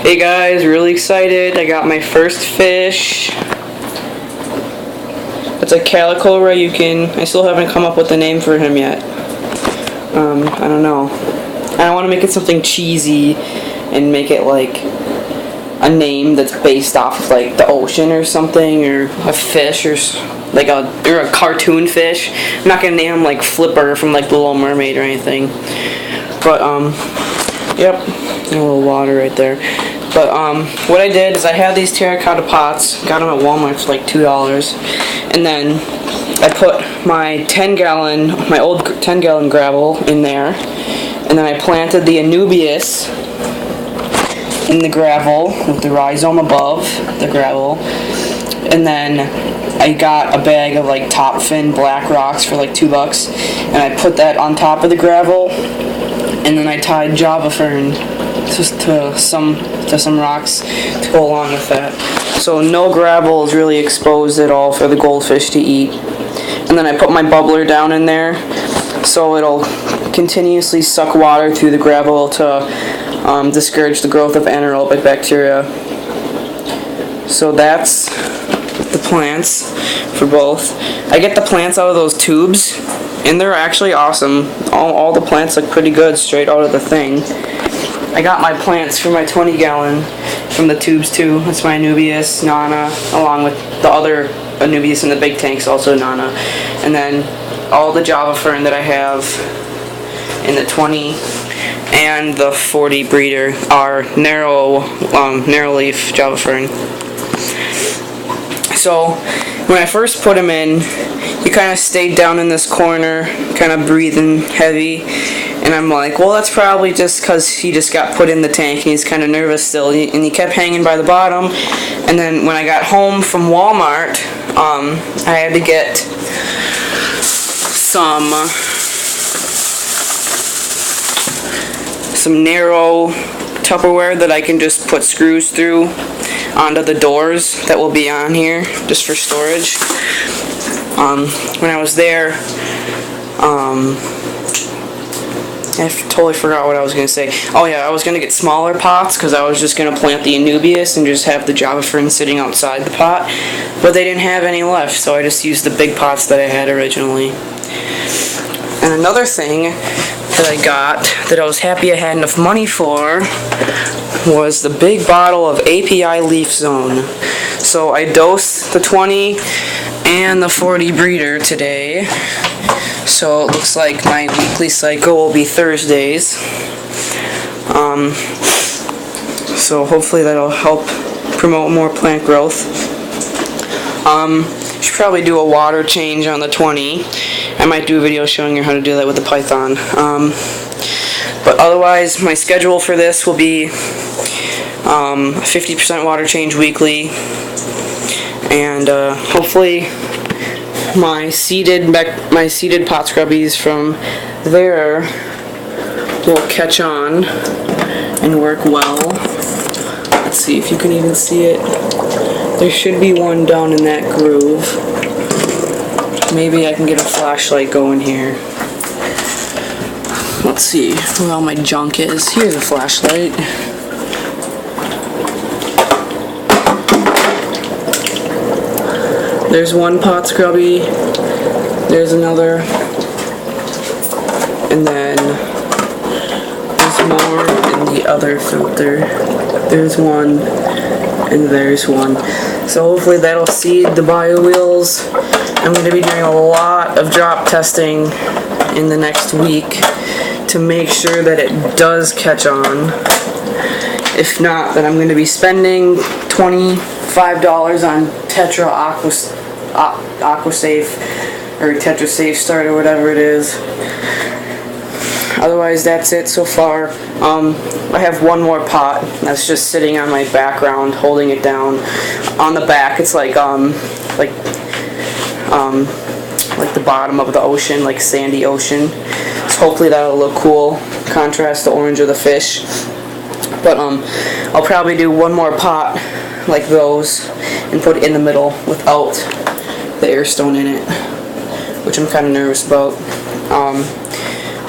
Hey guys, really excited. I got my first fish. It's a calico rayukin. I still haven't come up with a name for him yet. I don't know. I want to make it something cheesy and make it like a name that's based off of like the ocean or something, or a fish, or like a cartoon fish. I'm not gonna name him like Flipper from like The Little Mermaid or anything. But yep, a little water right there. But what I did is I had these terracotta pots, got them at Walmart for like $2, and then I put my 10-gallon, my old 10-gallon gravel in there, and then I planted the Anubias in the gravel with the rhizome above the gravel, and then I got a bag of like top fin black rocks for like $2, and I put that on top of the gravel, and then I tied Java fern to some rocks to go along with that. So no gravel is really exposed at all for the goldfish to eat. And then I put my bubbler down in there so it'll continuously suck water through the gravel to discourage the growth of anaerobic bacteria. So that's the plants for both. I get the plants out of those tubes, and they're actually awesome. All the plants look pretty good straight out of the thing. I got my plants for my 20-gallon from the tubes too. That's my Anubias, Nana, along with the other Anubias in the big tanks, also Nana. And then all the Java fern that I have in the 20 and the 40 breeder are narrow leaf Java fern. So when I first put him in, he kind of stayed down in this corner, kind of breathing heavy. And I'm like, well, that's probably just because he just got put in the tank and he's kind of nervous still. And he kept hanging by the bottom. And then when I got home from Walmart, I had to get some narrow Tupperware that I can just put screws through onto the doors that will be on here just for storage. When I was there, I totally forgot what I was going to say. Oh yeah, I was going to get smaller pots because I was just going to plant the Anubias and just have the Java fern sitting outside the pot. But they didn't have any left, so I just used the big pots that I had originally. And another thing that I got that I was happy I had enough money for was the big bottle of API Leaf Zone. So I dosed the 20 and the 40 breeder today. So it looks like my weekly cycle will be Thursdays. So hopefully that'll help promote more plant growth. Should probably do a water change on the 20. I might do a video showing you how to do that with the Python. But otherwise, my schedule for this will be 50% water change weekly, and hopefully my seeded pot scrubbies from there will catch on and work well. Let's see if you can even see it. There should be one down in that groove. Maybe I can get a flashlight going here. Let's see where all my junk is. Here's a flashlight. There's one pot scrubby, there's another, and then there's more in the other filter. There's one, and there's one. So hopefully that'll seed the bio wheels. I'm going to be doing a lot of drop testing in the next week to make sure that it does catch on. If not, then I'm going to be spending $25 on Tetra Aquasafe or Tetra Safe Start or whatever it is. Otherwise, that's it so far. I have one more pot that's just sitting on my background, holding it down. On the back, it's like the bottom of the ocean, like sandy ocean. So hopefully that'll look cool, contrast the orange of the fish. But I'll probably do one more pot like those and put it in the middle without the air stone in it, which I'm kind of nervous about.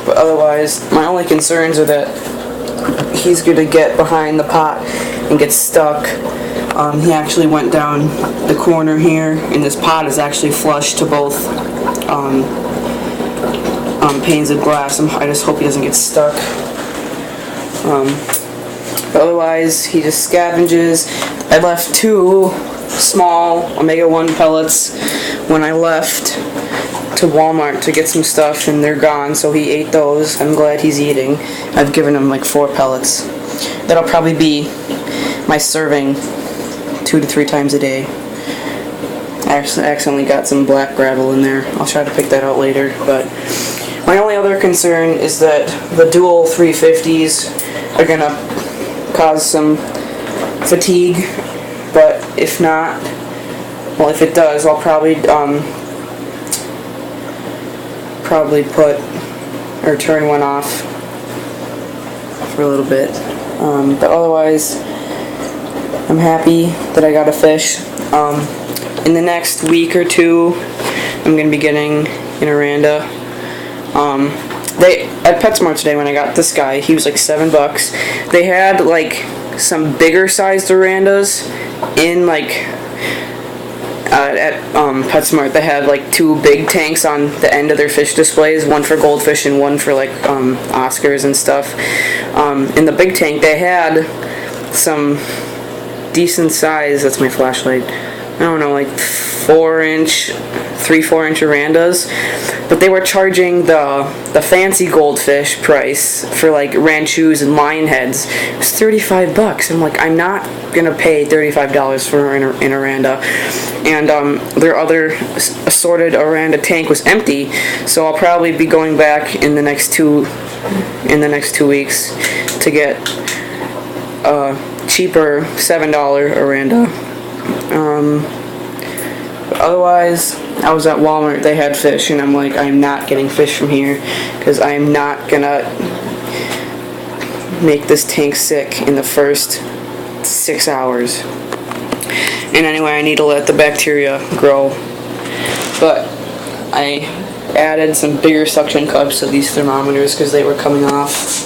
But otherwise, my only concerns are that he's going to get behind the pot and gets stuck. He actually went down the corner here, and this pot is actually flush to both panes of glass. I just hope he doesn't get stuck. But otherwise, he just scavenges. I left 2 small Omega-1 pellets when I left to Walmart to get some stuff, and they're gone, so he ate those. I'm glad he's eating. I've given him like 4 pellets. That'll probably be my serving 2 to 3 times a day. I accidentally got some black gravel in there. I'll try to pick that out later, but my only other concern is that the dual 350s are gonna cause some fatigue, but if not, well, if it does, I'll probably put or turn one off for a little bit. But otherwise, I'm happy that I got a fish. In the next week or 2, I'm gonna be getting an Aranda. They at PetSmart today when I got this guy, he was like $7. They had like some bigger sized Arandas in like at PetSmart. They had like 2 big tanks on the end of their fish displays, one for goldfish and one for like Oscars and stuff. In the big tank they had some decent size, that's my flashlight, I don't know, like 3-4-inch Arandas, but they were charging the fancy goldfish price for like ranchus and lion heads. It was $35. I'm like, I'm not gonna pay $35 for an Aranda. And their other assorted Aranda tank was empty, so I'll probably be going back in the next 2 weeks to get a cheaper $7 Aranda. Otherwise, I was at Walmart, they had fish, and I'm like, I'm not getting fish from here, because I'm not gonna make this tank sick in the first 6 hours. And anyway, I need to let the bacteria grow. But I added some bigger suction cups to these thermometers because they were coming off.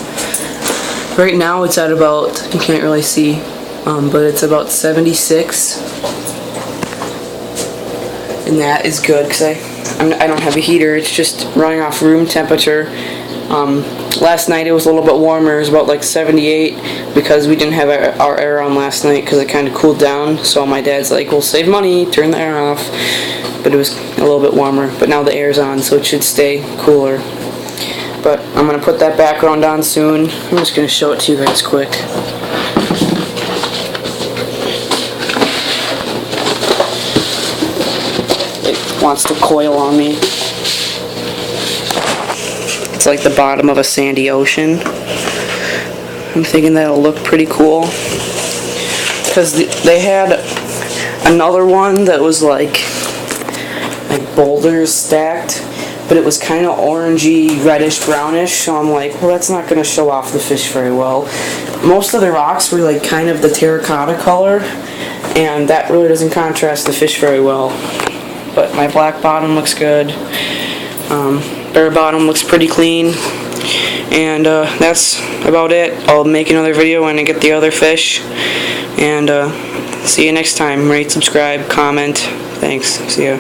Right now it's at about, you can't really see, but it's about 76. And that is good because I don't have a heater. It's just running off room temperature. Last night it was a little bit warmer. It was about like 78 because we didn't have our air on last night because it kind of cooled down. So my dad's like, we'll save money, turn the air off. But it was a little bit warmer. But now the air's on, so it should stay cooler. But I'm going to put that background on soon. I'm just going to show it to you guys quick. It wants to coil on me. It's like the bottom of a sandy ocean. I'm thinking that'll look pretty cool. Because they had another one that was like boulders stacked, but it was kind of orangey, reddish, brownish, so I'm like, well, that's not going to show off the fish very well. Most of the rocks were like kind of the terracotta color, and that really doesn't contrast the fish very well. But my black bottom looks good. Bare bottom looks pretty clean. And that's about it. I'll make another video when I get the other fish. And see you next time. Rate, subscribe, comment. Thanks. See ya.